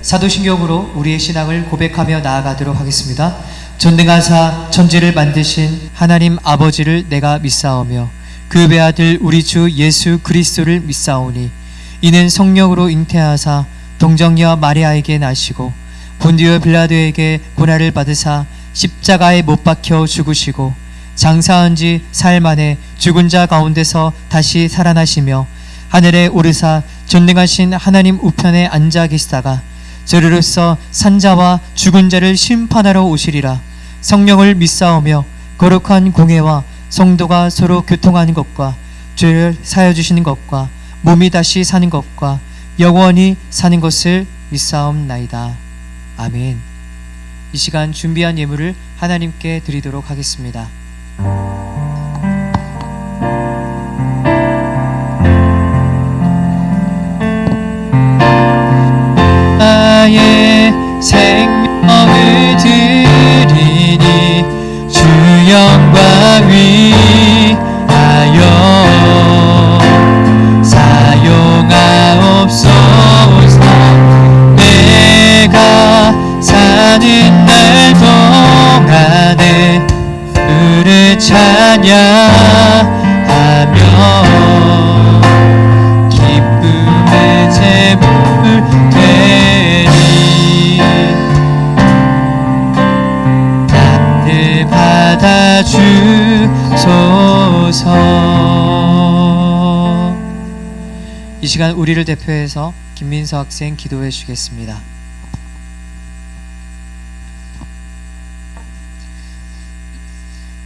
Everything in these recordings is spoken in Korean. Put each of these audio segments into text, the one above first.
사도신경으로 우리의 신앙을 고백하며 나아가도록 하겠습니다. 전능하사 천지를 만드신 하나님 아버지를 내가 믿사오며 그 배아들 우리 주 예수 그리스도를 믿사오니 이는 성령으로 잉태하사 동정녀 마리아에게 나시고 본디오 빌라도에게 고난을 받으사 십자가에 못 박혀 죽으시고 장사한 지 사흘 만에 죽은 자 가운데서 다시 살아나시며 하늘에 오르사 전능하신 하나님 우편에 앉아 계시다가 저리로서 산자와 죽은 자를 심판하러 오시리라. 성령을 믿사오며 거룩한 공회와 성도가 서로 교통하는 것과 죄를 사하여 주시는 것과 몸이 다시 사는 것과 영원히 사는 것을 믿사옵나이다. 아멘. 이 시간 준비한 예물을 하나님께 드리도록 하겠습니다. 나의 생명을 드리니 주 영광 위하여 사용하옵소서. 내가 사는 날 동안에 주를 찬양하며 기쁨의 제물 되리. 남들 받아주소서. 이 시간 우리를 대표해서 김민서 학생 기도해 주겠습니다.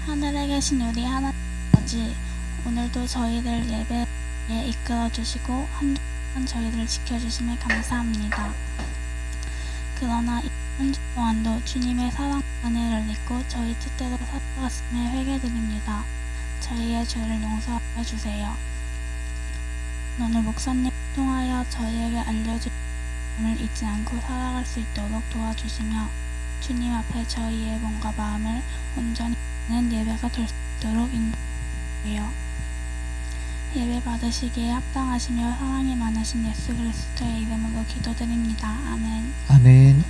하늘에 계신 우리 하나님 아버지, 오늘도 저희를 예배에 이끌어 주시고 한 주간 저희를 지켜주심에 감사합니다. 그러나 이 한 주 동안도 주님의 사랑 은혜를 잊고 저희 뜻대로 살아갔음에 회개드립니다. 저희의 죄를 용서하여 주세요. 오늘 목사님 통하여 저희에게 알려준 말씀을 잊지 않고 살아갈 수 있도록 도와주시며 주님 앞에 저희의 몸과 마음을 온전히 하는 예배가 될 수 있도록 인도해주세요. 예배 받으시기에 합당하시며 사랑이 많으신 예수 그리스도의 이름으로 기도드립니다. 아멘. 아멘.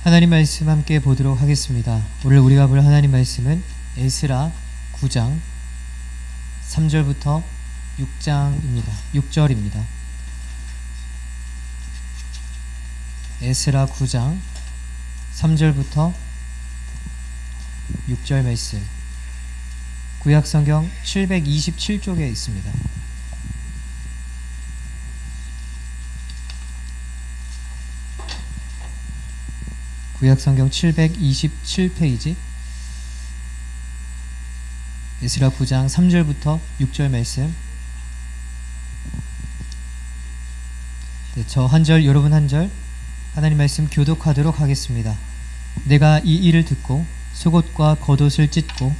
하나님 말씀 함께 보도록 하겠습니다. 오늘 우리가 볼 하나님 말씀은 에스라 9장 3절부터 6절입니다. 에스라 9장 3절부터 6절 말씀, 구약성경 727쪽에 있습니다. 구약성경 727페이지 에스라 9장 3절부터 6절 말씀. 네, 저 한 절, 여러분 한 절 하나님 말씀 교독하도록 하겠습니다. 내가 이 일을 듣고 속옷과 겉옷을 찢고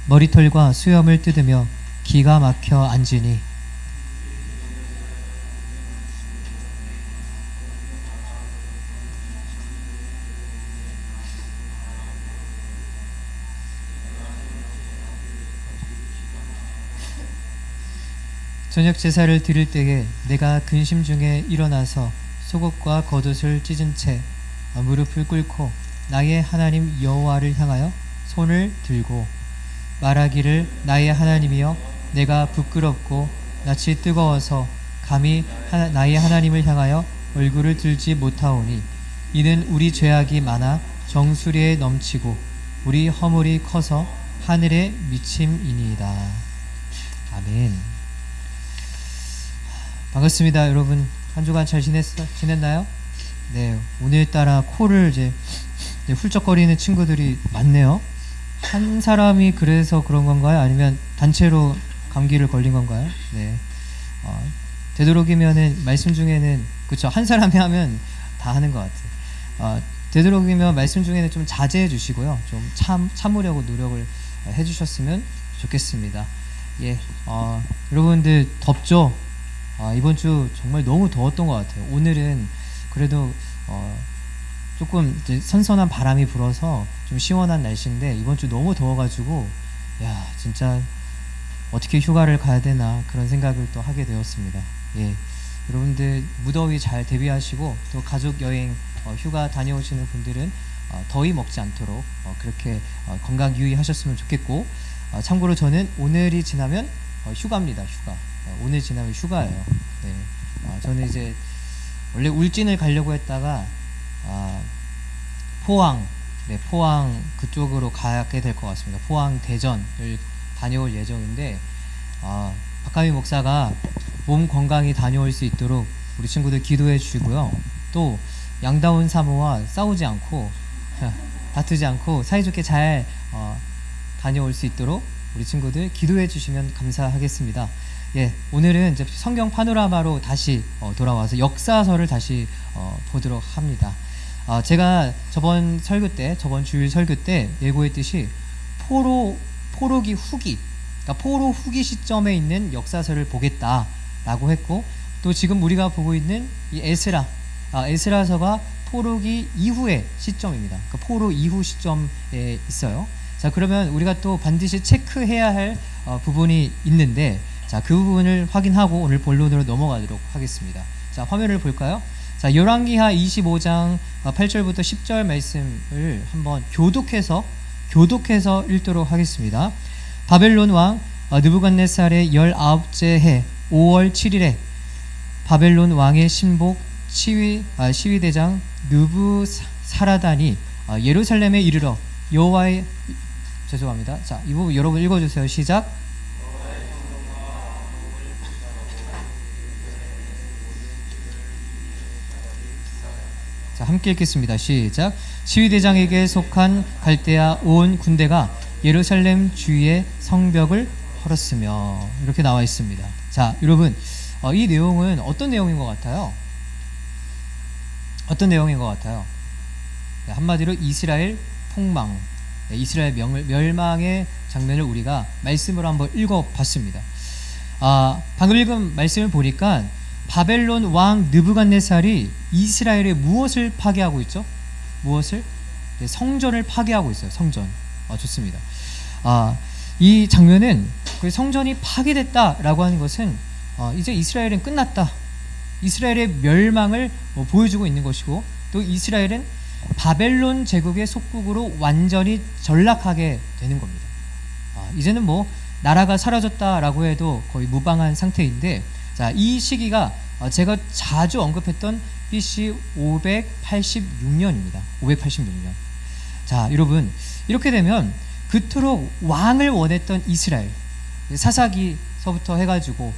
머리털과 수염을 뜯으며 기가 막혀 앉으니 저녁 제사를 드릴 때에 내가 근심 중에 일어나서 속옷과 겉옷을 찢은 채 무릎을 꿇고 나의 하나님 여호와를 향하여 손을 들고 말하기를, 나의 하나님이여, 내가 부끄럽고 낯이 뜨거워서 감히 나의 하나님을 향하여 얼굴을 들지 못하오니 이는 우리 죄악이 많아 정수리에 넘치고 우리 허물이 커서 하늘에 미침이니이다. 아멘. 반갑습니다. 여러분 한 주간 잘 지냈나요? 네, 오늘따라 코를 이제 훌쩍거리는 친구들이 많네요. 한 사람이 그래서 그런 건가요? 아니면 단체로 감기를 걸린 건가요? 네, 되도록이면은 말씀 중에는 그렇죠. 한 사람이 하면 다 하는 것 같아요. 되도록이면 말씀 중에는 좀 자제해 주시고요. 좀 참으려고 노력을 해주셨으면 좋겠습니다. 예, 여러분들 덥죠? 이번 주 정말 너무 더웠던 것 같아요. 오늘은 그래도 조금 이제 선선한 바람이 불어서 좀 시원한 날씨인데 이번 주 너무 더워가지고 야 진짜 어떻게 휴가를 가야 되나 그런 생각을 또 하게 되었습니다. 예, 여러분들 무더위 잘 대비하시고 또 가족 여행 휴가 다녀오시는 분들은 더위 먹지 않도록 그렇게 건강 유의하셨으면 좋겠고 참고로 저는 오늘이 지나면 휴가입니다. 휴가. 오늘 지나면 휴가예요. 네. 저는 이제 원래 울진을 가려고 했다가 포항, 네, 포항 그쪽으로 가게 될 것 같습니다. 포항 대전을 다녀올 예정인데 박하미 목사가 몸 건강히 다녀올 수 있도록 우리 친구들 기도해 주시고요. 또 양다운 사모와 싸우지 않고 다투지 않고 사이좋게 잘 다녀올 수 있도록 우리 친구들 기도해 주시면 감사하겠습니다. 예, 오늘은 이제 성경 파노라마로 다시 돌아와서 역사서를 다시 보도록 합니다. 제가 저번 주일 설교 때 예고했듯이 포로기 후기, 그러니까 포로 후기 시점에 있는 역사서를 보겠다라고 했고, 또 지금 우리가 보고 있는 이 에스라서가 포로기 이후의 시점입니다. 그러니까 포로 이후 시점에 있어요. 자, 그러면 우리가 또 반드시 체크해야 할 부분이 있는데, 자, 그 부분을 확인하고 오늘 본론으로 넘어가도록 하겠습니다. 자, 화면을 볼까요? 자, 열왕기하 25장 8절부터 10절 말씀을 한번 교독해서 읽도록 하겠습니다. 바벨론 왕 느부갓네살의 19째 해 5월 7일에 바벨론 왕의 신복 시위대장 느부사라단이 예루살렘에 이르러 여호와의 죄송합니다. 자, 이 부분 여러분 읽어주세요. 시작. 자, 함께 읽겠습니다. 시작. 시위대장에게 속한 갈대아 온 군대가 예루살렘 주위의 성벽을 헐었으며, 이렇게 나와 있습니다. 자, 여러분, 이 내용은 어떤 내용인 것 같아요? 어떤 내용인 것 같아요? 네, 한마디로 이스라엘 폭망, 이스라엘 멸망의 장면을 우리가 말씀으로 한번 읽어봤습니다. 방금 읽은 말씀을 보니까 바벨론 왕 느부갓네살이 이스라엘에 무엇을 파괴하고 있죠? 무엇을? 네, 성전을 파괴하고 있어요. 성전. 좋습니다. 이 장면은 그 성전이 파괴됐다라고 하는 것은 이제 이스라엘은 끝났다. 이스라엘의 멸망을 보여주고 있는 것이고, 또 이스라엘은 바벨론 제국의 속국으로 완전히 전락하게 되는 겁니다. 이제는 뭐 나라가 사라졌다라고 해도 거의 무방한 상태인데, 자, 이 시기가 제가 자주 언급했던 BC 586년입니다. 586년. 자, 여러분, 이렇게 되면 그토록 왕을 원했던 이스라엘, 사사기서부터 해가지고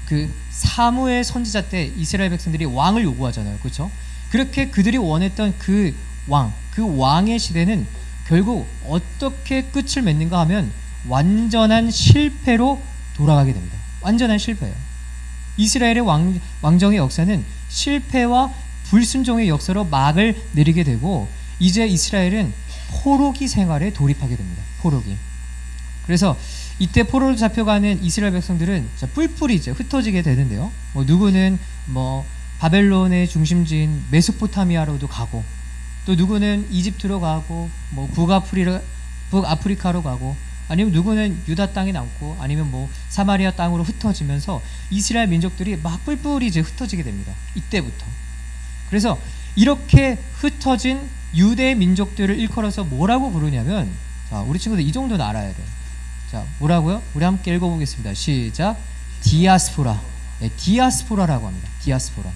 그 사무엘 선지자 때 이스라엘 백성들이 왕을 요구하잖아요. 그렇죠? 그렇게 그들이 원했던 그 왕의 시대는 결국 어떻게 끝을 맺는가 하면 완전한 실패로 돌아가게 됩니다. 완전한 실패예요. 이스라엘의 왕정의 역사는 실패와 불순종의 역사로 막을 내리게 되고, 이제 이스라엘은 포로기 생활에 돌입하게 됩니다. 포로기. 그래서 이때 포로로 잡혀가는 이스라엘 백성들은 뿔뿔이 이제 흩어지게 되는데요. 누구는 바벨론의 중심지인 메소포타미아로도 가고, 또 누구는 이집트로 가고, 북아프리카로 가고, 아니면 누구는 유다 땅에 남고, 아니면 사마리아 땅으로 흩어지면서 이스라엘 민족들이 막 뿔뿔이 이제 흩어지게 됩니다. 이때부터. 그래서 이렇게 흩어진 유대 민족들을 일컬어서 뭐라고 부르냐면, 자, 우리 친구들 이 정도는 알아야 돼요. 자, 뭐라고요? 우리 함께 읽어보겠습니다. 시작. 디아스포라. 네, 디아스포라라고 합니다. 디아스포라.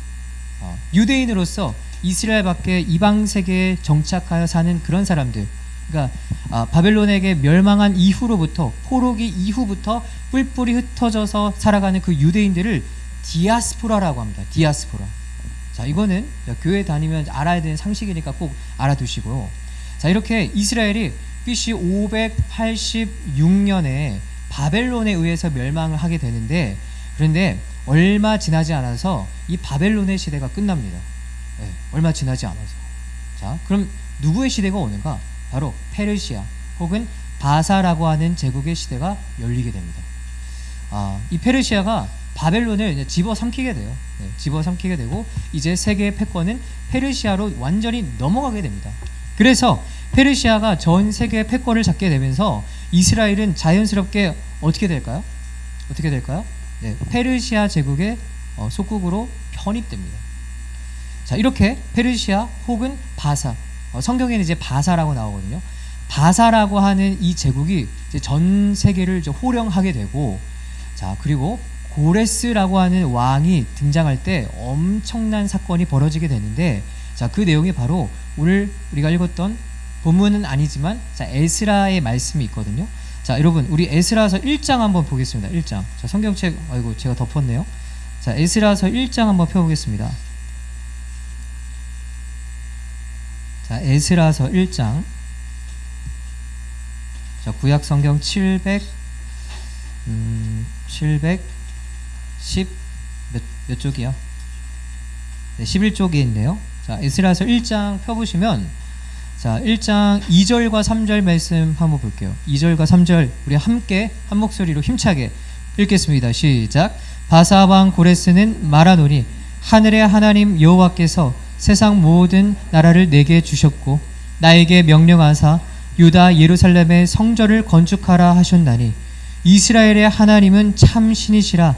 유대인으로서 이스라엘 밖에 이방 세계에 정착하여 사는 그런 사람들. 그러니까 바벨론에게 멸망한 이후로부터, 포로기 이후부터 뿔뿔이 흩어져서 살아가는 그 유대인들을 디아스포라라고 합니다. 디아스포라. 자, 이거는 교회 다니면 알아야 되는 상식이니까 꼭 알아두시고요. 자, 이렇게 이스라엘이 BC 586년에 바벨론에 의해서 멸망을 하게 되는데, 그런데 얼마 지나지 않아서 이 바벨론의 시대가 끝납니다. 네, 얼마 지나지 않아서. 자, 그럼 누구의 시대가 오는가? 바로 페르시아 혹은 바사라고 하는 제국의 시대가 열리게 됩니다. 이 페르시아가 바벨론을 이제 집어삼키게 돼요. 집어삼키게 되고 이제 세계의 패권은 페르시아로 완전히 넘어가게 됩니다. 그래서 페르시아가 전 세계의 패권을 잡게 되면서 이스라엘은 자연스럽게 어떻게 될까요? 페르시아 제국의 속국으로 편입됩니다. 자, 이렇게 페르시아 혹은 바사, 성경에는 이제 바사라고 나오거든요. 바사라고 하는 이 제국이 이제 전 세계를 이제 호령하게 되고, 자, 그리고 고레스라고 하는 왕이 등장할 때 엄청난 사건이 벌어지게 되는데, 자, 그 내용이 바로 오늘 우리가 읽었던 본문은 아니지만, 자, 에스라의 말씀이 있거든요. 자, 여러분, 우리 에스라서 1장 한번 보겠습니다. 1장. 자, 성경책, 아이고, 제가 덮었네요. 자, 에스라서 1장 한번 펴보겠습니다. 자, 에스라서 1장. 자, 구약 성경 710 몇 쪽이요? 네, 11쪽에 있네요. 자, 에스라서 1장 펴보시면, 자, 1장 2절과 3절 말씀 한번 볼게요. 2절과 3절 우리 함께 한 목소리로 힘차게 읽겠습니다. 시작. 바사 왕 고레스는 말하노니 하늘의 하나님 여호와께서 세상 모든 나라를 내게 주셨고 나에게 명령하사 유다 예루살렘의 성전을 건축하라 하셨나니 이스라엘의 하나님은 참 신이시라.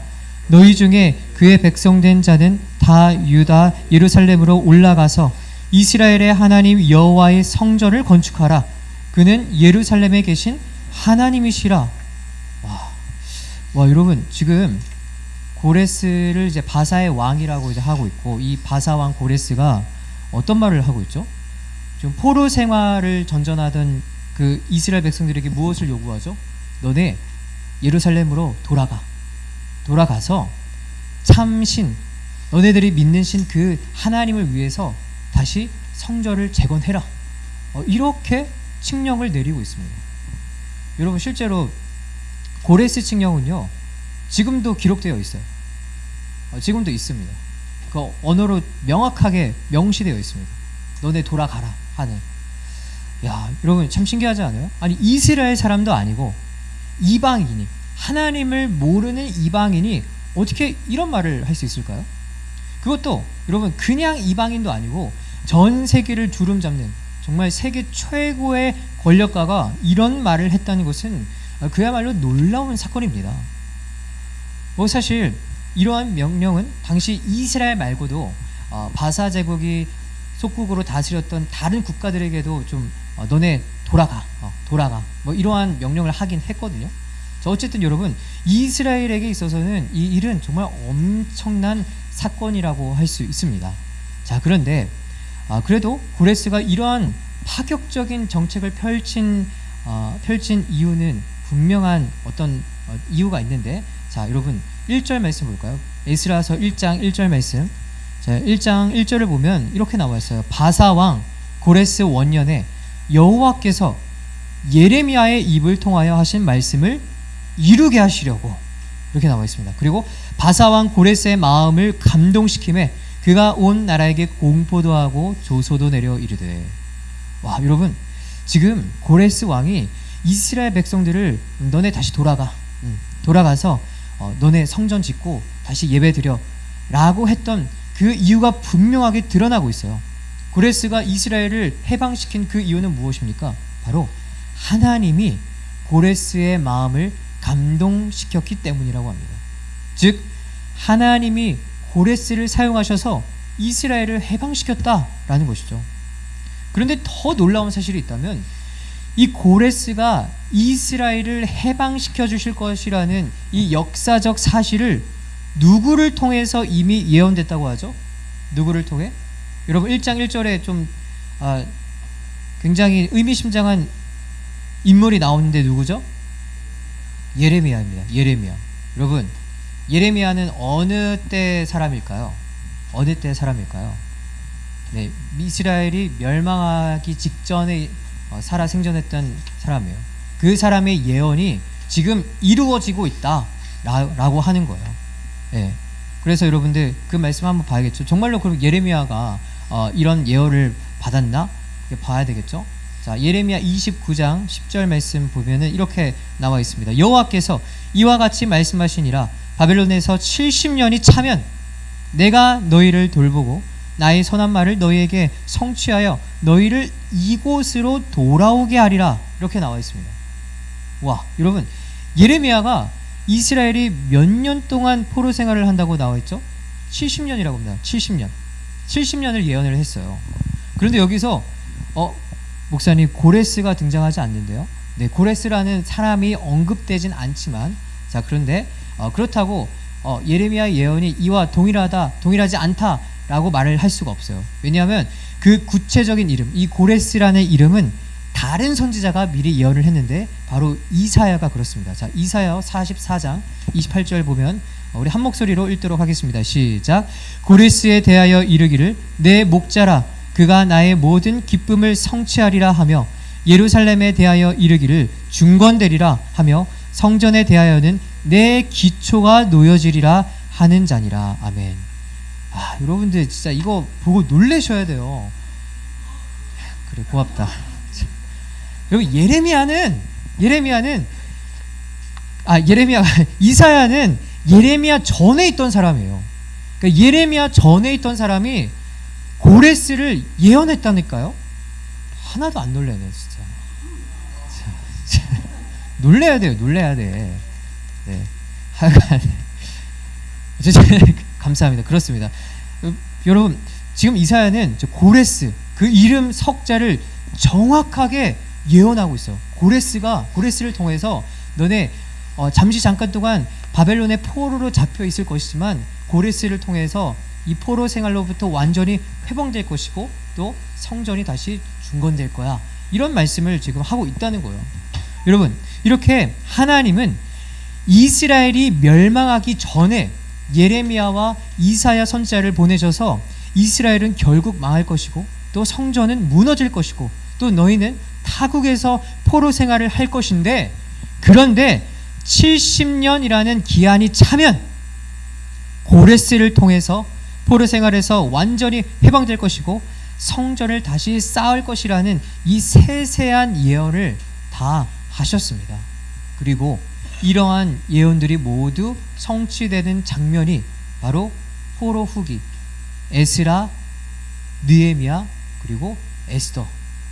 너희 중에 그의 백성된 자는 다 유다 예루살렘으로 올라가서 이스라엘의 하나님 여호와의 성전을 건축하라. 그는 예루살렘에 계신 하나님이시라. 와, 여러분, 지금 고레스를 이제 바사의 왕이라고 이제 하고 있고, 이 바사 왕 고레스가 어떤 말을 하고 있죠? 좀 포로 생활을 전전하던 그 이스라엘 백성들에게 무엇을 요구하죠? 너네 예루살렘으로 돌아가서 참신, 너네들이 믿는 신 그 하나님을 위해서 다시 성전을 재건해라. 이렇게 칙령을 내리고 있습니다. 여러분, 실제로 고레스 칙령은요, 지금도 기록되어 있어요. 지금도 있습니다. 그 언어로 명확하게 명시되어 있습니다. 너네 돌아가라 하는. 야, 여러분, 참 신기하지 않아요? 아니, 이스라엘 사람도 아니고 이방인이, 하나님을 모르는 이방인이 어떻게 이런 말을 할 수 있을까요? 그것도 여러분, 그냥 이방인도 아니고 전 세계를 주름잡는 정말 세계 최고의 권력가가 이런 말을 했다는 것은 그야말로 놀라운 사건입니다. 사실 이러한 명령은 당시 이스라엘 말고도 바사 제국이 속국으로 다스렸던 다른 국가들에게도 좀 너네 돌아가 뭐 이러한 명령을 하긴 했거든요. 자, 어쨌든 여러분, 이스라엘에게 있어서는 이 일은 정말 엄청난 사건이라고 할 수 있습니다. 자, 그런데 그래도 고레스가 이러한 파격적인 정책을 펼친 이유는 분명한 어떤 이유가 있는데, 자, 여러분 1절 말씀 볼까요? 에스라서 1장 1절 말씀. 자, 1장 1절을 보면 이렇게 나와 있어요. 바사 왕 고레스 원년에 여호와께서 예레미야의 입을 통하여 하신 말씀을 이루게 하시려고, 이렇게 나와 있습니다. 그리고 바사 왕 고레스의 마음을 감동시킴에 그가 온 나라에게 공포도 하고 조소도 내려 이르되. 와, 여러분, 지금 고레스 왕이 이스라엘 백성들을 너네 다시 돌아가서 너네 성전 짓고 다시 예배 드려 라고 했던 그 이유가 분명하게 드러나고 있어요. 고레스가 이스라엘을 해방시킨 그 이유는 무엇입니까? 바로 하나님이 고레스의 마음을 감동시켰기 때문이라고 합니다. 즉, 하나님이 고레스를 사용하셔서 이스라엘을 해방시켰다라는 것이죠. 그런데 더 놀라운 사실이 있다면, 이 고레스가 이스라엘을 해방시켜 주실 것이라는 이 역사적 사실을 누구를 통해서 이미 예언됐다고 하죠? 누구를 통해? 여러분, 1장 1절에 좀 굉장히 의미심장한 인물이 나오는데 누구죠? 예레미야입니다. 예레미야. 여러분, 예레미야는 어느 때 사람일까요? 네, 이스라엘이 멸망하기 직전에 살아 생존했던 사람이에요. 그 사람의 예언이 지금 이루어지고 있다라고 하는 거예요. 네. 그래서 여러분들 그 말씀 한번 봐야겠죠. 정말로 그럼 예레미야가 이런 예언을 받았나? 봐야 되겠죠. 자, 예레미야 29장 10절 말씀 보면은 이렇게 나와 있습니다. 여호와께서 이와 같이 말씀하시니라. 바벨론에서 70년이 차면 내가 너희를 돌보고 나의 선한 말을 너희에게 성취하여 너희를 이곳으로 돌아오게 하리라. 이렇게 나와 있습니다. 와, 여러분, 예레미야가 이스라엘이 몇 년 동안 포로 생활을 한다고 나와 있죠? 70년이라고 합니다. 70년. 70년을 예언을 했어요. 그런데 여기서 목사님, 고레스가 등장하지 않는데요. 네, 고레스라는 사람이 언급되진 않지만, 자, 그런데 그렇다고 예레미야의 예언이 이와 동일하지 않다라고 말을 할 수가 없어요. 왜냐하면 그 구체적인 이름, 이 고레스라는 이름은 다른 선지자가 미리 예언을 했는데 바로 이사야가 그렇습니다. 자, 이사야 44장 28절 보면 우리 한 목소리로 읽도록 하겠습니다. 시작. 고레스에 대하여 이르기를 내 목자라 그가 나의 모든 기쁨을 성취하리라 하며 예루살렘에 대하여 이르기를 중건되리라 하며 성전에 대하여는 내 기초가 놓여지리라 하는 자니라. 아멘. 아, 여러분들 진짜 이거 보고 놀라셔야 돼요. 그래, 고맙다. 여러분, 이사야는 예레미야 전에 있던 사람이에요. 그러니까 예레미야 전에 있던 사람이 고레스를 예언했다니까요. 하나도 안 놀라네, 진짜. 놀래야 돼요, 놀래야 돼. 네. 감사합니다. 그렇습니다. 여러분, 지금 이사야는 고레스, 그 이름 석자를 정확하게 예언하고 있어요. 고레스를 통해서 너네 잠깐 동안 바벨론의 포로로 잡혀 있을 것이지만 고레스를 통해서 이 포로 생활로부터 완전히 회복될 것이고 또 성전이 다시 중건될 거야. 이런 말씀을 지금 하고 있다는 거예요. 여러분, 이렇게 하나님은 이스라엘이 멸망하기 전에 예레미야와 이사야 선지자를 보내셔서 이스라엘은 결국 망할 것이고 또 성전은 무너질 것이고 또 너희는 타국에서 포로 생활을 할 것인데, 그런데 70년이라는 기한이 차면 고레스를 통해서 포로 생활에서 완전히 해방될 것이고 성전을 다시 쌓을 것이라는 이 세세한 예언을 다 하셨습니다. 그리고 이러한 예언들이 모두 성취되는 장면이 바로 포로 후기 에스라, 느헤미야 그리고 에스더,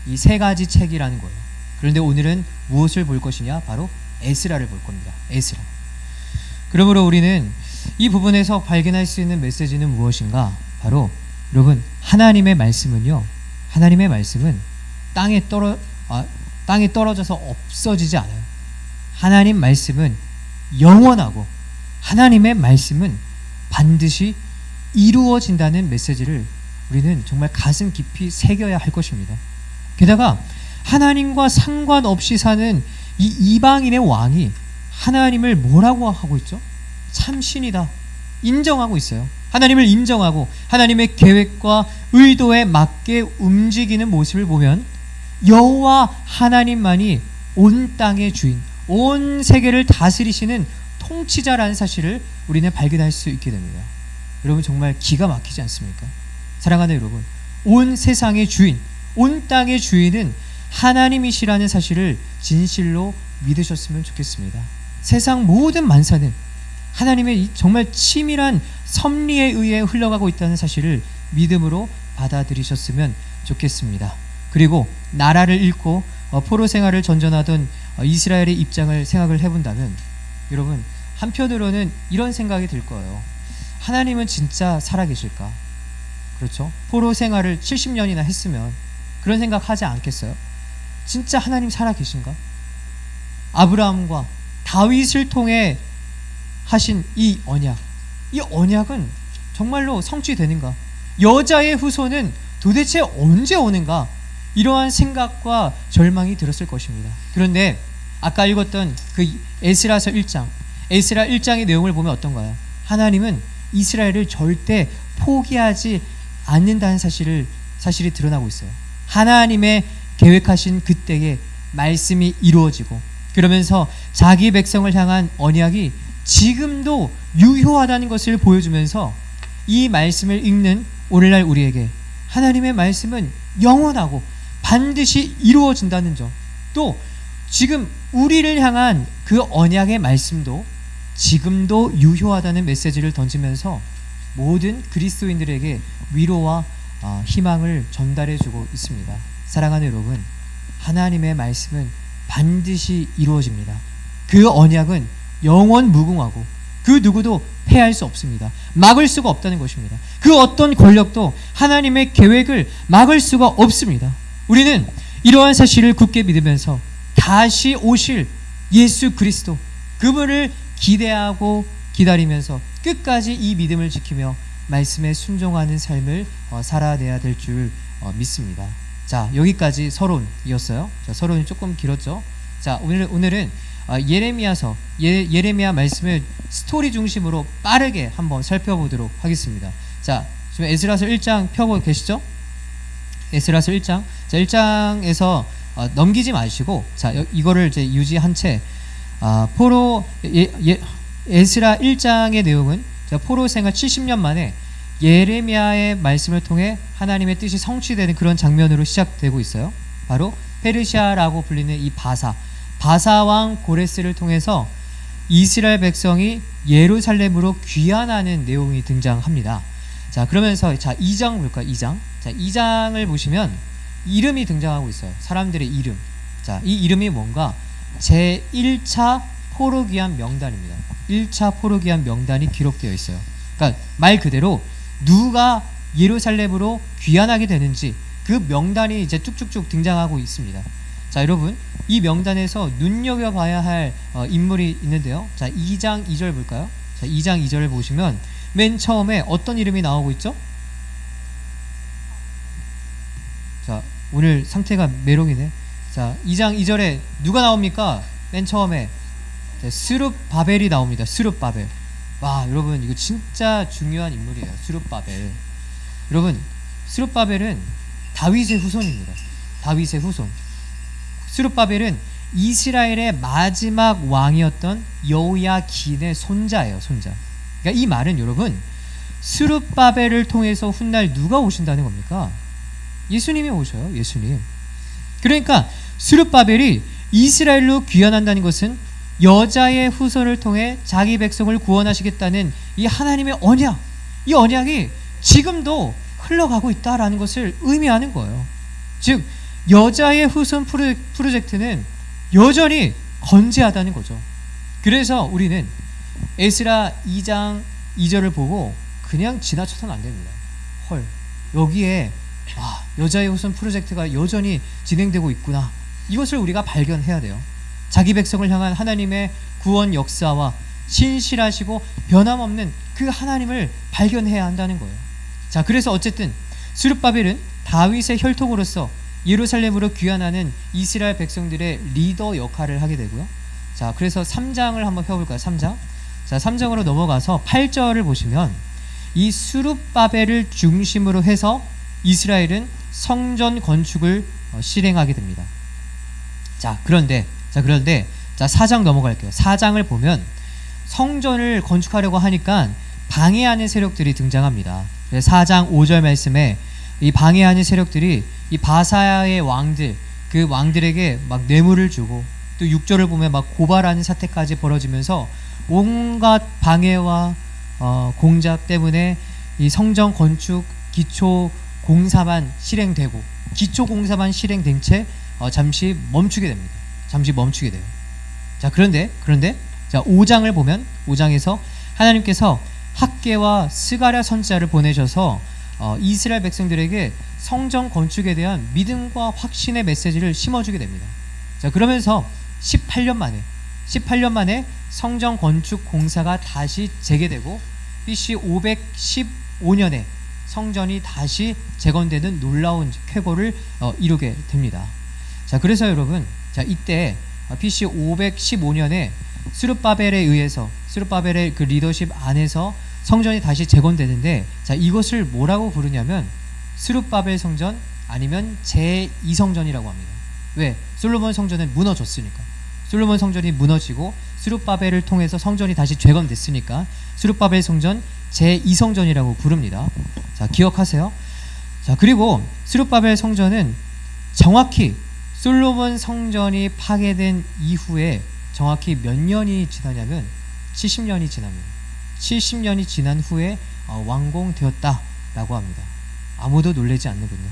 이 세 가지 책이라는 거예요. 그런데 오늘은 무엇을 볼 것이냐? 바로 에스라를 볼 겁니다. 에스라. 그러므로 우리는 이 부분에서 발견할 수 있는 메시지는 무엇인가? 바로 여러분, 하나님의 말씀은요, 하나님의 말씀은 땅에 떨어져서 없어지지 않아요. 하나님 말씀은 영원하고 하나님의 말씀은 반드시 이루어진다는 메시지를 우리는 정말 가슴 깊이 새겨야 할 것입니다. 게다가 하나님과 상관없이 사는 이 이방인의 왕이 하나님을 뭐라고 하고 있죠? 참신이다. 인정하고 있어요. 하나님을 인정하고 하나님의 계획과 의도에 맞게 움직이는 모습을 보면 여호와 하나님만이 온 땅의 주인, 온 세계를 다스리시는 통치자라는 사실을 우리는 발견할 수 있게 됩니다. 여러분, 정말 기가 막히지 않습니까? 사랑하는 여러분, 온 세상의 주인, 온 땅의 주인은 하나님이시라는 사실을 진실로 믿으셨으면 좋겠습니다. 세상 모든 만사는 하나님의 정말 치밀한 섭리에 의해 흘러가고 있다는 사실을 믿음으로 받아들이셨으면 좋겠습니다. 그리고 나라를 잃고 포로 생활을 전전하던 이스라엘의 입장을 생각을 해본다면 여러분, 한편으로는 이런 생각이 들 거예요. 하나님은 진짜 살아계실까? 그렇죠? 포로 생활을 70년이나 했으면 그런 생각 하지 않겠어요? 진짜 하나님 살아계신가? 아브라함과 다윗을 통해 하신 이 언약은 정말로 성취되는가? 여자의 후손은 도대체 언제 오는가? 이러한 생각과 절망이 들었을 것입니다. 그런데 아까 읽었던 그 에스라서 1장, 에스라 1장의 내용을 보면 어떤가요? 하나님은 이스라엘을 절대 포기하지 않는다는 사실이 드러나고 있어요. 하나님의 계획하신 그때에 말씀이 이루어지고, 그러면서 자기 백성을 향한 언약이 지금도 유효하다는 것을 보여주면서 이 말씀을 읽는 오늘날 우리에게 하나님의 말씀은 영원하고 반드시 이루어진다는 점, 또 지금 우리를 향한 그 언약의 말씀도 지금도 유효하다는 메시지를 던지면서 모든 그리스도인들에게 위로와 희망을 전달해주고 있습니다. 사랑하는 여러분, 하나님의 말씀은 반드시 이루어집니다. 그 언약은 영원 무궁하고 그 누구도 패할 수 없습니다. 막을 수가 없다는 것입니다. 그 어떤 권력도 하나님의 계획을 막을 수가 없습니다. 우리는 이러한 사실을 굳게 믿으면서 다시 오실 예수 그리스도, 그분을 기대하고 기다리면서 끝까지 이 믿음을 지키며 말씀에 순종하는 삶을 살아내야 될 줄 믿습니다. 자, 여기까지 서론이었어요. 자, 서론이 조금 길었죠. 자, 오늘은 예레미야서, 예레미야 말씀을 스토리 중심으로 빠르게 한번 살펴보도록 하겠습니다. 자, 지금 에스라서 1장 펴고 계시죠? 에스라서 1장. 자, 1장에서 넘기지 마시고, 자, 이거를 이제 유지한 채 에스라 1장의 내용은 포로 생활 70년 만에 예레미야의 말씀을 통해 하나님의 뜻이 성취되는 그런 장면으로 시작되고 있어요. 바로 페르시아라고 불리는 이 바사 왕 고레스를 통해서 이스라엘 백성이 예루살렘으로 귀환하는 내용이 등장합니다. 자, 그러면서 2장 볼까요? 2장. 자, 2장을 보시면 이름이 등장하고 있어요. 사람들의 이름. 자, 이 이름이 뭔가 제1차 포로 귀환 명단입니다. 1차 포로 귀환 명단이 기록되어 있어요. 그러니까 말 그대로 누가 예루살렘으로 귀환하게 되는지 그 명단이 이제 쭉쭉쭉 등장하고 있습니다. 자, 여러분, 이 명단에서 눈여겨봐야 할 인물이 있는데요. 자, 2장 2절 볼까요? 자, 2장 2절을 보시면 맨 처음에 어떤 이름이 나오고 있죠? 자, 오늘 상태가 메롱이네. 자, 2장 2절에 누가 나옵니까? 맨 처음에 스룹바벨이 나옵니다. 스룹바벨. 와, 여러분, 이거 진짜 중요한 인물이에요. 스룹바벨. 여러분, 스룹바벨은 다윗의 후손입니다. 다윗의 후손. 스룹바벨은 이스라엘의 마지막 왕이었던 여호야긴의 손자예요. 손자. 그러니까 이 말은 여러분, 스룹바벨을 통해서 훗날 누가 오신다는 겁니까? 예수님이 오셔요. 예수님. 그러니까 스룹바벨이 이스라엘로 귀환한다는 것은 여자의 후손을 통해 자기 백성을 구원하시겠다는 이 하나님의 언약, 이 언약이 지금도 흘러가고 있다라는 것을 의미하는 거예요. 즉, 여자의 후손 프로젝트는 여전히 건재하다는 거죠. 그래서 우리는 에스라 2장 2절을 보고 그냥 지나쳐서는 안 됩니다. 헐, 여기에 여자의 후손 프로젝트가 여전히 진행되고 있구나. 이것을 우리가 발견해야 돼요. 자기 백성을 향한 하나님의 구원 역사와 신실하시고 변함없는 그 하나님을 발견해야 한다는 거예요. 자, 그래서 어쨌든 스룹바벨은 다윗의 혈통으로서 예루살렘으로 귀환하는 이스라엘 백성들의 리더 역할을 하게 되고요. 자, 그래서 3장을 한번 펴볼까요? 3장. 자, 3장으로 넘어가서 8절을 보시면 이 스룹바벨을 중심으로 해서 이스라엘은 성전 건축을 실행하게 됩니다. 자, 그런데 4장 넘어갈게요. 4장을 보면 성전을 건축하려고 하니까 방해하는 세력들이 등장합니다. 4장 5절 말씀에 이 방해하는 세력들이 이 바사의 왕들, 그 왕들에게 막 뇌물을 주고, 또 6절을 보면 막 고발하는 사태까지 벌어지면서 온갖 방해와 공작 때문에 이 성전 건축 기초 공사만 실행되고, 기초 공사만 실행된 채 잠시 멈추게 됩니다. 잠시 멈추게 돼요. 자, 그런데 자, 5장을 보면 5장에서 하나님께서 학개와 스가랴 선지자를 보내셔서 이스라엘 백성들에게 성전 건축에 대한 믿음과 확신의 메시지를 심어주게 됩니다. 자, 그러면서 18년 만에 성전 건축 공사가 다시 재개되고 BC 515년에 성전이 다시 재건되는 놀라운 쾌거를 이루게 됩니다. 자, 그래서 여러분, 자, 이때 BC 515년에 스룹바벨의 그 리더십 안에서 성전이 다시 재건되는데, 자, 이것을 뭐라고 부르냐면 스룹바벨 성전 아니면 제2성전이라고 합니다. 왜? 솔로몬 성전은 무너졌으니까. 솔로몬 성전이 무너지고 스룹바벨을 통해서 성전이 다시 재건됐으니까 스룹바벨 성전 제2성전이라고 부릅니다. 자, 기억하세요. 자, 그리고 스룹바벨 성전은 정확히 솔로몬 성전이 파괴된 이후에 정확히 몇 년이 지나냐면 70년이 지납니다. 70년이 지난 후에 완공되었다라고 합니다. 아무도 놀라지 않는군요.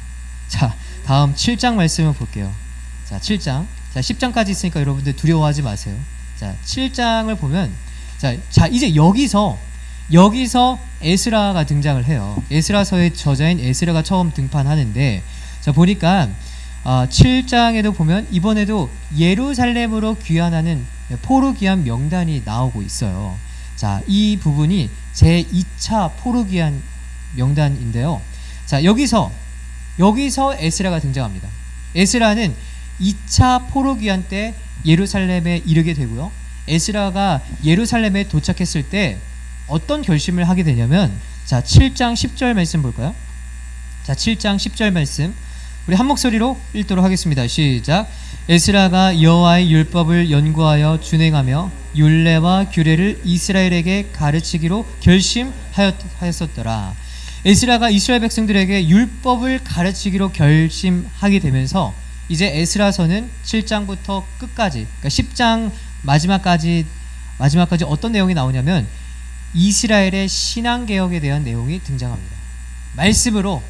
자, 다음 7장 말씀을 볼게요. 자, 7장. 자, 10장까지 있으니까 여러분들 두려워하지 마세요. 자, 7장을 보면 자, 이제 여기서 에스라가 등장을 해요. 에스라서의 저자인 에스라가 처음 등판하는데, 자, 보니까 7장에도 보면 이번에도 예루살렘으로 귀환하는 포로 귀환 명단이 나오고 있어요. 자, 이 부분이 제2차 포로 귀환 명단인데요. 자, 여기서 에스라가 등장합니다. 에스라는 2차 포로 귀환 때 예루살렘에 이르게 되고요. 에스라가 예루살렘에 도착했을 때 어떤 결심을 하게 되냐면, 자, 7장 10절 말씀 볼까요? 자, 7장 10절 말씀 우리 한 목소리로 읽도록 하겠습니다. 시작. 에스라가 여호와의 율법을 연구하여 준행하며 율례와 규례를 이스라엘에게 가르치기로 결심하였었더라. 에스라가 이스라엘 백성들에게 율법을 가르치기로 결심하게 되면서 이제 에스라서는 7장부터 끝까지, 그러니까 10장 마지막까지 어떤 내용이 나오냐면 이스라엘의 신앙개혁에 대한 내용이 등장합니다. 말씀으로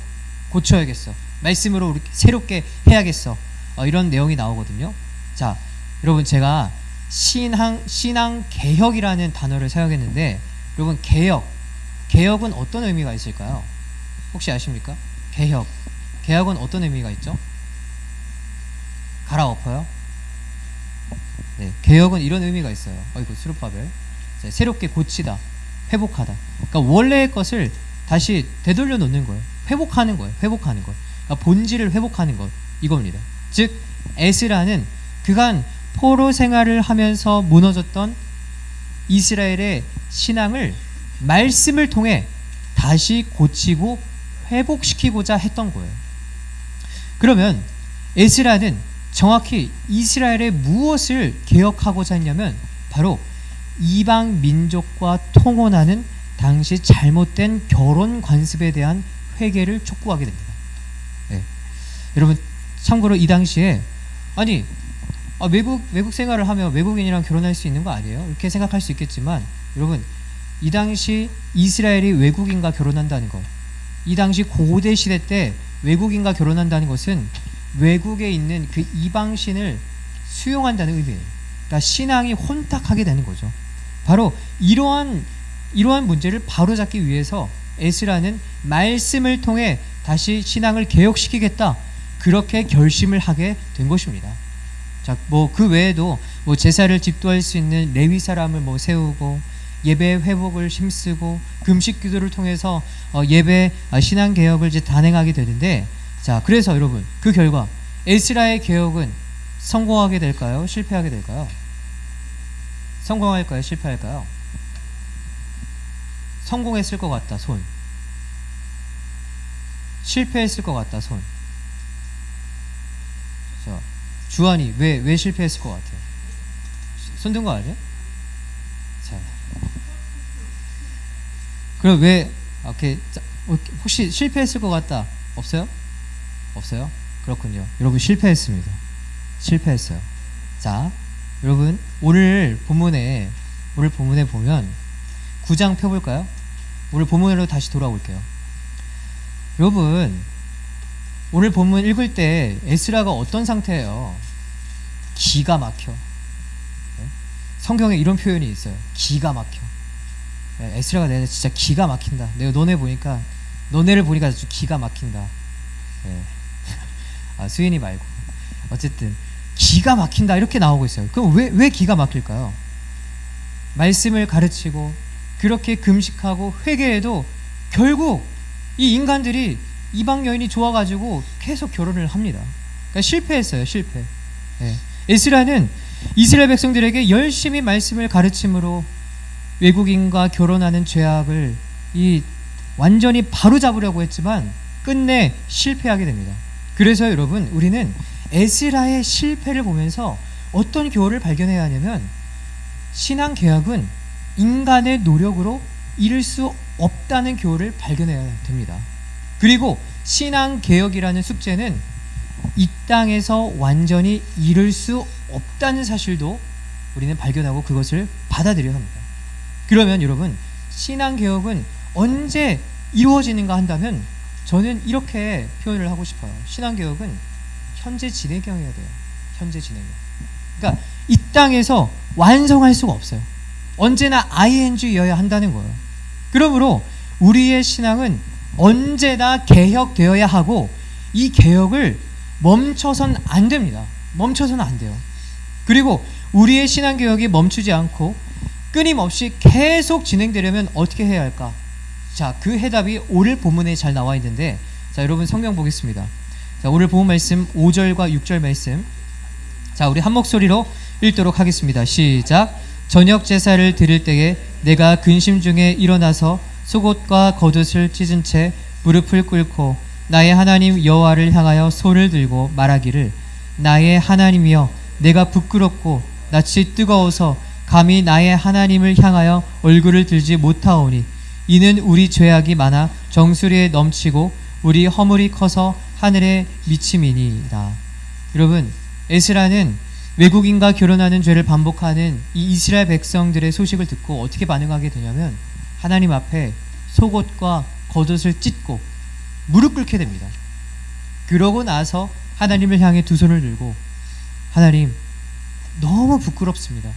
고쳐야겠어. 말씀으로 우리 새롭게 해야겠어. 이런 내용이 나오거든요. 자, 여러분, 제가 신앙개혁이라는 단어를 사용했는데, 여러분, 개혁은 어떤 의미가 있을까요? 혹시 아십니까? 개혁은 어떤 의미가 있죠? 갈아엎어요? 네, 개혁은 이런 의미가 있어요. 어이구, 수르바벨. 새롭게 고치다, 회복하다. 그러니까 원래의 것을 다시 되돌려 놓는 거예요. 회복하는 거예요. 그러니까 본질을 회복하는 것, 이겁니다. 즉, 에스라는 그간 포로 생활을 하면서 무너졌던 이스라엘의 신앙을 말씀을 통해 다시 고치고 회복시키고자 했던 거예요. 그러면 에스라는 정확히 이스라엘의 무엇을 개혁하고자 했냐면 바로 이방 민족과 통혼하는 당시 잘못된 결혼 관습에 대한 회개를 촉구하게 됩니다. 네. 여러분, 참고로 이 당시에 외국 생활을 하며 외국인이랑 결혼할 수 있는 거 아니에요? 이렇게 생각할 수 있겠지만, 여러분, 이 당시 이스라엘이 외국인과 결혼한다는 것, 이 당시 고대 시대 때 외국인과 결혼한다는 것은 외국에 있는 그 이방신을 수용한다는 의미예요. 그러니까 신앙이 혼탁하게 되는 거죠. 바로 이러한 문제를 바로잡기 위해서 에스라는 말씀을 통해 다시 신앙을 개혁시키겠다, 그렇게 결심을 하게 된 것입니다. 자, 그 외에도 제사를 집도할 수 있는 레위 사람을 세우고 예배 회복을 힘쓰고 금식 기도를 통해서 예배 신앙 개혁을 이제 단행하게 되는데, 자, 그래서 여러분, 그 결과 에스라의 개혁은 성공하게 될까요? 실패하게 될까요? 성공할까요? 실패할까요? 성공했을 것 같다, 손. 실패했을 것 같다, 손. 자, 주한이 왜 실패했을 것 같아요? 손 든 거 아니에요? 자, 그럼 왜 이렇게 혹시 실패했을 것 같다? 없어요? 그렇군요. 여러분, 실패했습니다. 실패했어요. 자, 여러분, 오늘 본문에 보면 9장 펴볼까요? 오늘 본문으로 다시 돌아올게요. 여러분, 오늘 본문 읽을 때 에스라가 어떤 상태예요? 기가 막혀. 네? 성경에 이런 표현이 있어요. 기가 막혀. 네, 에스라가 내가 진짜 기가 막힌다. 내가 너네를 보니까 아주 기가 막힌다. 네. 수인이 말고. 어쨌든 기가 막힌다, 이렇게 나오고 있어요. 그럼 왜 기가 막힐까요? 말씀을 가르치고 그렇게 금식하고 회개해도 결국 이 인간들이 이방 여인이 좋아가지고 계속 결혼을 합니다. 그러니까 실패했어요. 실패. 네. 에스라는 이스라엘 백성들에게 열심히 말씀을 가르침으로 외국인과 결혼하는 죄악을 완전히 바로잡으려고 했지만 끝내 실패하게 됩니다. 그래서 여러분, 우리는 에스라의 실패를 보면서 어떤 교훈을 발견해야 하냐면, 신앙 개혁은 인간의 노력으로 이룰 수 없다는 교훈을 발견해야 됩니다. 그리고 신앙 개혁이라는 숙제는 이 땅에서 완전히 이룰 수 없다는 사실도 우리는 발견하고 그것을 받아들여야 합니다. 그러면 여러분, 신앙개혁은 언제 이루어지는가 한다면 저는 이렇게 표현을 하고 싶어요. 신앙개혁은 현재 진행형이어야 돼요. 현재 진행형. 그러니까 이 땅에서 완성할 수가 없어요. 언제나 ing여야 한다는 거예요. 그러므로 우리의 신앙은 언제나 개혁되어야 하고, 이 개혁을 멈춰선 안 됩니다. 멈춰서는 안 돼요. 그리고 우리의 신앙 개혁이 멈추지 않고 끊임없이 계속 진행되려면 어떻게 해야 할까? 자, 그 해답이 오늘 본문에 잘 나와 있는데, 자, 여러분 성경 보겠습니다. 자, 오늘 본문 말씀 5절과 6절 말씀. 자, 우리 한 목소리로 읽도록 하겠습니다. 시작. 저녁 제사를 드릴 때에 내가 근심 중에 일어나서 속옷과 겉옷을 찢은 채 무릎을 꿇고 나의 하나님 여호와를 향하여 손을 들고 말하기를, 나의 하나님이여, 내가 부끄럽고 낯이 뜨거워서 감히 나의 하나님을 향하여 얼굴을 들지 못하오니 이는 우리 죄악이 많아 정수리에 넘치고 우리 허물이 커서 하늘에 미침이니이다. 여러분, 에스라는 외국인과 결혼하는 죄를 반복하는 이 이스라엘 백성들의 소식을 듣고 어떻게 반응하게 되냐면 하나님 앞에 속옷과 겉옷을 찢고 무릎 꿇게 됩니다. 그러고 나서 하나님을 향해 두 손을 들고, 하나님, 너무 부끄럽습니다.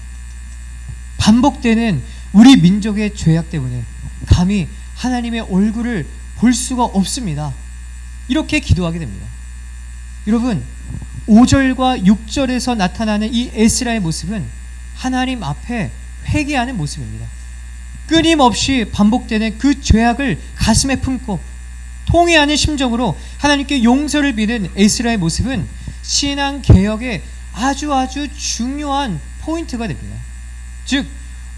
반복되는 우리 민족의 죄악 때문에 감히 하나님의 얼굴을 볼 수가 없습니다. 이렇게 기도하게 됩니다. 여러분, 5절과 6절에서 나타나는 이 에스라의 모습은 하나님 앞에 회개하는 모습입니다. 끊임없이 반복되는 그 죄악을 가슴에 품고 통회하는 심정으로 하나님께 용서를 비는 에스라의 모습은 신앙 개혁의 아주 중요한 포인트가 됩니다. 즉,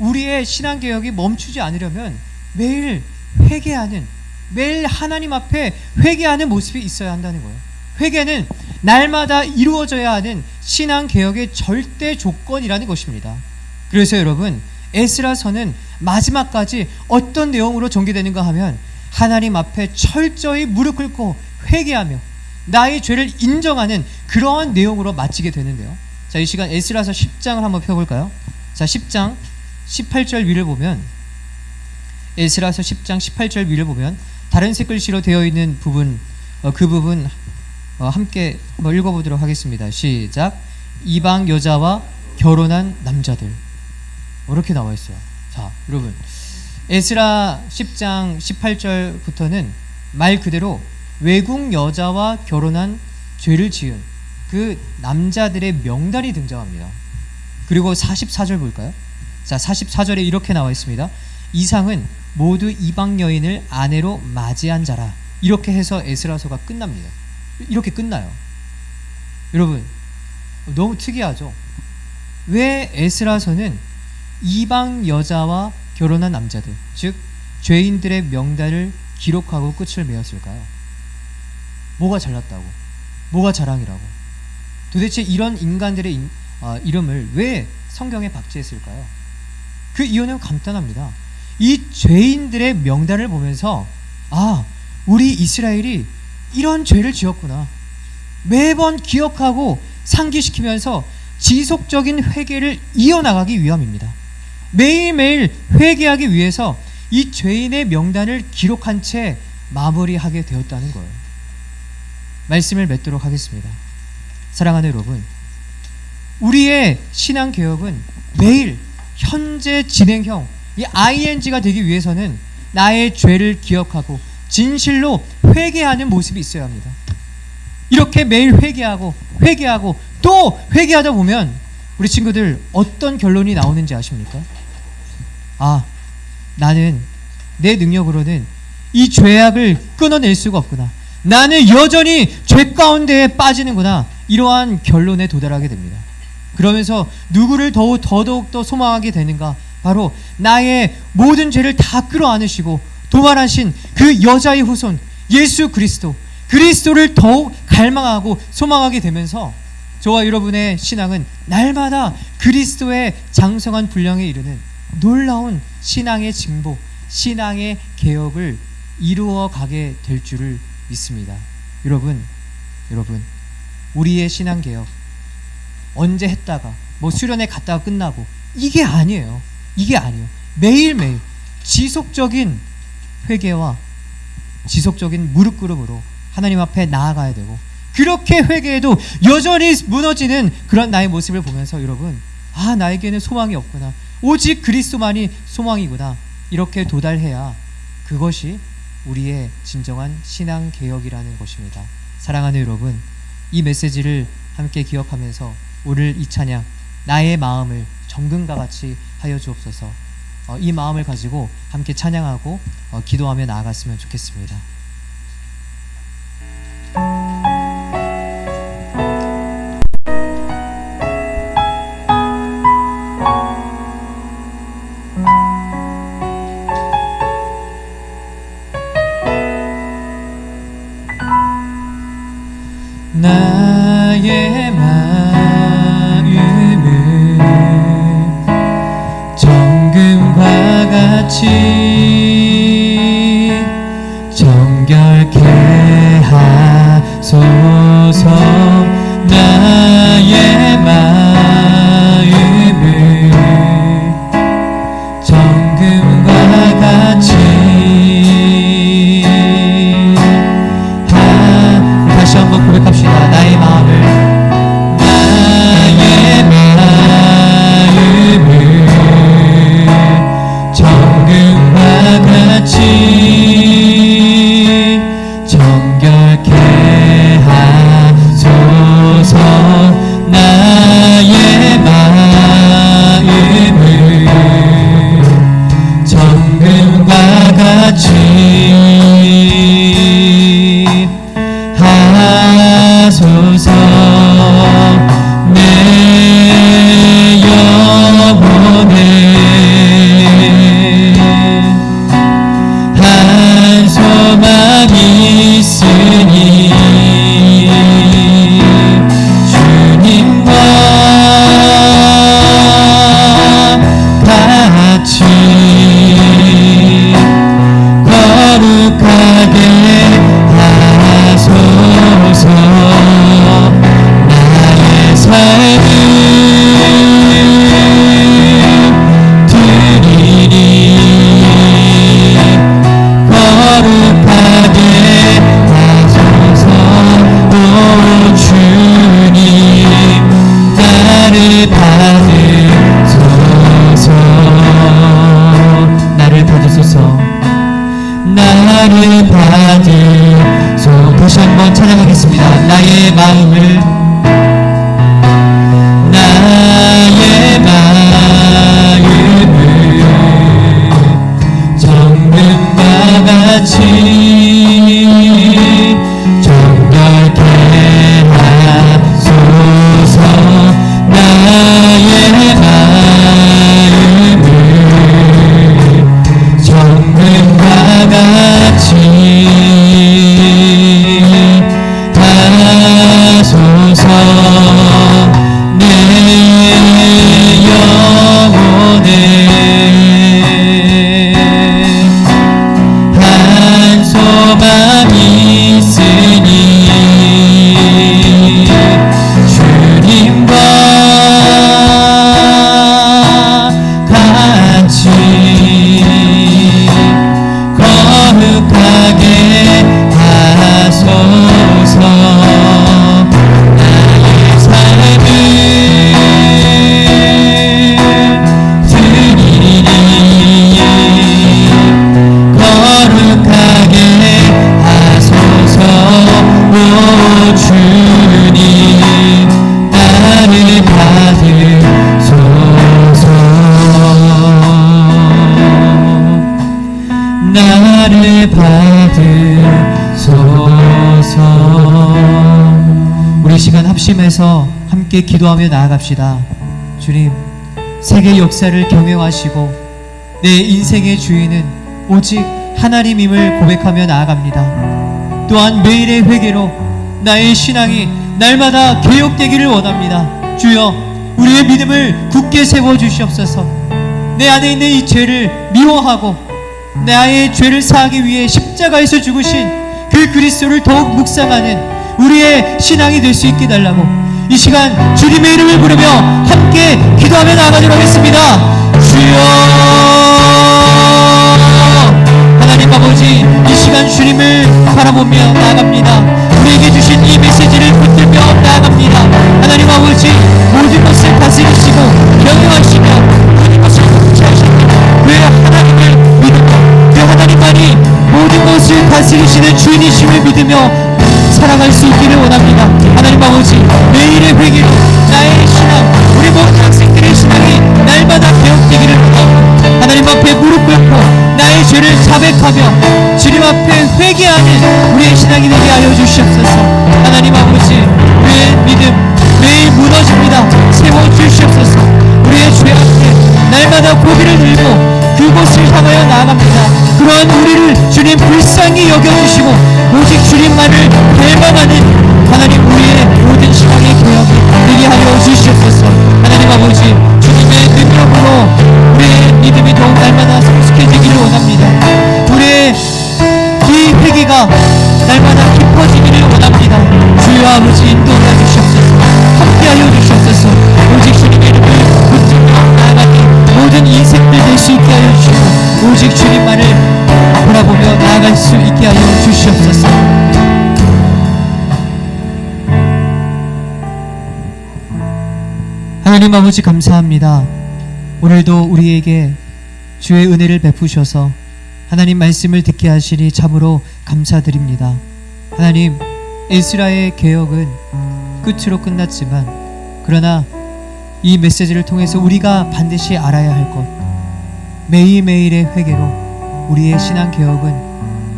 우리의 신앙 개혁이 멈추지 않으려면 매일 회개하는, 매일 하나님 앞에 회개하는 모습이 있어야 한다는 거예요. 회개는 날마다 이루어져야 하는 신앙 개혁의 절대 조건이라는 것입니다. 그래서 여러분, 에스라서는 마지막까지 어떤 내용으로 전개되는가 하면 하나님 앞에 철저히 무릎 꿇고 회개하며 나의 죄를 인정하는 그러한 내용으로 마치게 되는데요. 자, 이 시간 에스라서 10장을 한번 펴볼까요? 자, 10장 18절 위를 보면, 에스라서 10장 18절 위를 보면 다른 색글씨로 되어 있는 부분, 그 부분 함께 한번 읽어보도록 하겠습니다. 시작. 이방 여자와 결혼한 남자들, 이렇게 나와 있어요. 자, 여러분, 에스라 10장 18절부터는 말 그대로 외국 여자와 결혼한 죄를 지은 그 남자들의 명단이 등장합니다. 그리고 44절 볼까요? 자, 44절에 이렇게 나와 있습니다. 이상은 모두 이방 여인을 아내로 맞이한 자라. 이렇게 해서 에스라서가 끝납니다. 이렇게 끝나요. 여러분, 너무 특이하죠? 왜 에스라서는 이방 여자와 결혼한 남자들, 즉 죄인들의 명단을 기록하고 끝을 맺었을까요? 뭐가 잘났다고? 뭐가 자랑이라고? 도대체 이런 인간들의 이름을 왜 성경에 박제했을까요? 그 이유는 간단합니다. 이 죄인들의 명단을 보면서, 아, 우리 이스라엘이 이런 죄를 지었구나, 매번 기억하고 상기시키면서 지속적인 회개를 이어나가기 위함입니다. 매일매일 회개하기 위해서 이 죄인의 명단을 기록한 채 마무리하게 되었다는 거예요. 말씀을 맺도록 하겠습니다. 사랑하는 여러분, 우리의 신앙 개혁은 매일 현재 진행형, 이 ing가 되기 위해서는 나의 죄를 기억하고 진실로 회개하는 모습이 있어야 합니다. 이렇게 매일 회개하고 또 회개하다 보면 우리 친구들 어떤 결론이 나오는지 아십니까? 아, 나는 내 능력으로는 이 죄악을 끊어낼 수가 없구나, 나는 여전히 죄 가운데에 빠지는구나, 이러한 결론에 도달하게 됩니다. 그러면서 누구를 더더욱 더 소망하게 되는가? 바로 나의 모든 죄를 다 끌어안으시고 도말하신 그 여자의 후손 예수 그리스도를 더욱 갈망하고 소망하게 되면서 저와 여러분의 신앙은 날마다 그리스도의 장성한 분량에 이르는 놀라운 신앙의 증보, 신앙의 개혁을 이루어 가게 될 줄을 믿습니다. 여러분, 우리의 신앙 개혁 언제 했다가 뭐 수련회 갔다가 끝나고 이게 아니에요. 매일매일 지속적인 회개와 지속적인 무릎 꿇음으로 하나님 앞에 나아가야 되고, 그렇게 회개해도 여전히 무너지는 그런 나의 모습을 보면서 여러분, 나에게는 소망이 없구나, 오직 그리스도만이 소망이구나, 이렇게 도달해야 그것이 우리의 진정한 신앙 개혁이라는 것입니다. 사랑하는 여러분, 이 메시지를 함께 기억하면서 오늘 이 찬양, 나의 마음을 정금과 같이 하여 주옵소서, 이 마음을 가지고 함께 찬양하고 기도하며 나아갔으면 좋겠습니다. 나의 마음을 정금과 같이 정결케 하소서. 나의 마음을 정금과 같이 다시 한번 고백합시다. 나의 마음을 정금과 같이 정결케 하소서. 나의 마음을 정금과 같이 하소서. 내 영혼에 한 소망이 있으니 주님과 같이 거룩하게 하소서. 나의 삶을 드리니 거룩하게 하소서. 오 주님, 나를 받으소서. 나를 받으소서. 나를 받으소. 다시 한번 찬양하겠습니다. 나의 마음을 정금과 같이 정결케 하소서. 나의 마음을 정금과 같이 하소서. 내 영혼에 한 소망이 있으니 주님과 같이 거룩하게 하소서. 나의 삶을 드리니 거룩하게 하소서. 오 주님, 나를 받으소서. 나를 받으소서. 우리 시간 합심해서 함께 기도하며 나아갑시다. 주님, 세계 역사를 경영하시고 내 인생의 주인은 오직 하나님임을 고백하며 나아갑니다. 또한 매일의 회개로 나의 신앙이 날마다 개혁되기를 원합니다. 주여, 우리의 믿음을 굳게 세워주시옵소서. 내 안에 있는 이 죄를 미워하고 나의 죄를 사하기 위해 십자가에서 죽으신 그 그리스도를 더욱 묵상하는 우리의 신앙이 될 수 있게 달라고 이 시간 주님의 이름을 부르며 함께 기도하며 나아가도록 하겠습니다. 주 하나님 아버지, 이 시간 주님을 바라보며 나아갑니다. 우리에게 주신 이 메시지를 붙들며 나아갑니다. 하나님 아버지, 모든 것을 다스리시고 경영하시며 모든 것을 통치하시는 그 하나님을 믿으며 그 하나님만이 모든 것을 다스리시는 주인이심을 믿으며 살아갈 수 있기를 원합니다. 하나님 아버지, 매일의 회개로 나의 신앙, 우리 모든 학생들의 신앙이 날마다 개혁되기를 원합니다. 하나님 앞에 무릎 꿇고 나의 죄를 자백하며 주님 앞에 회개하는 우리의 신앙이 되게 하여 주시옵소서. 하나님 아버지, 우리의 믿음 매일 무너집니다. 세워주시옵소서. 우리의 죄 앞에 날마다 고비를 들고 그곳을 향하여 나아갑니다. 그러한 우리를 주님 불쌍히 여겨주시고 오직 주님만을 닮아가는 하나님, 우리의 모든 신앙의 개혁이 되게 하여 주시옵소서. 하나님 아버지, 주님의 능력으로 우리의 믿음이 더욱 날마다 성숙해지기를 원합니다. 우리의 이 회개가 날마다 깊어지기를 원합니다. 주여 아버지, 인도하여 주시옵소서. 함께하여 주시옵소서. 오직 주님의 이름을 붙들며 나아가는 모든 인생들 될 수 있게 하여 주시고 오직 주님만을 바라보며 나아갈 수 있게 하여 주시옵소서. 하나님 아버지, 감사합니다. 오늘도 우리에게 주의 은혜를 베푸셔서 하나님 말씀을 듣게 하시니 참으로 감사드립니다. 하나님, 이스라엘 개혁은 끝으로 끝났지만 그러나 이 메시지를 통해서 우리가 반드시 알아야 할 것, 매일매일의 회개로 우리의 신앙 개혁은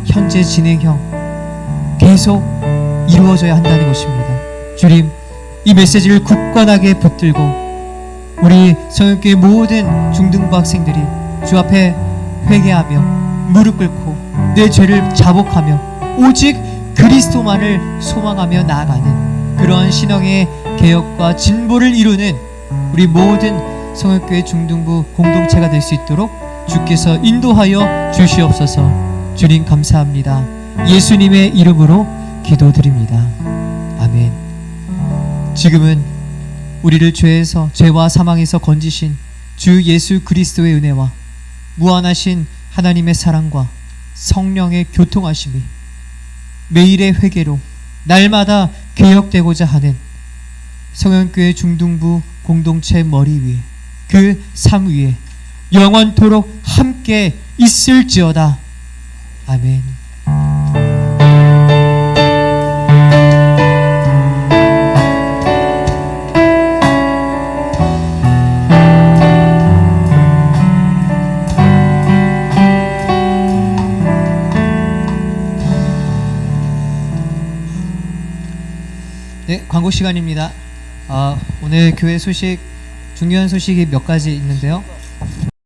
현재 진행형 계속 이루어져야 한다는 것입니다. 주님, 이 메시지를 굳건하게 붙들고 우리 성형교회 모든 중등부 학생들이 주 앞에 회개하며 무릎 꿇고 내 죄를 자복하며 오직 그리스도만을 소망하며 나아가는 그러한 신앙의 개혁과 진보를 이루는 우리 모든 성형교회 중등부 공동체가 될 수 있도록 주께서 인도하여 주시옵소서. 주님 감사합니다. 예수님의 이름으로 기도드립니다. 아멘. 지금은 우리를 죄와 사망에서 건지신 주 예수 그리스도의 은혜와 무한하신 하나님의 사랑과 성령의 교통하심이 매일의 회개로 날마다 개혁되고자 하는 성현교회 중등부 공동체 머리 위에 그 삶 위에 영원토록 함께 있을지어다. 아멘. 네, 광고 시간입니다. 오늘 교회 소식, 중요한 소식이 몇 가지 있는데요.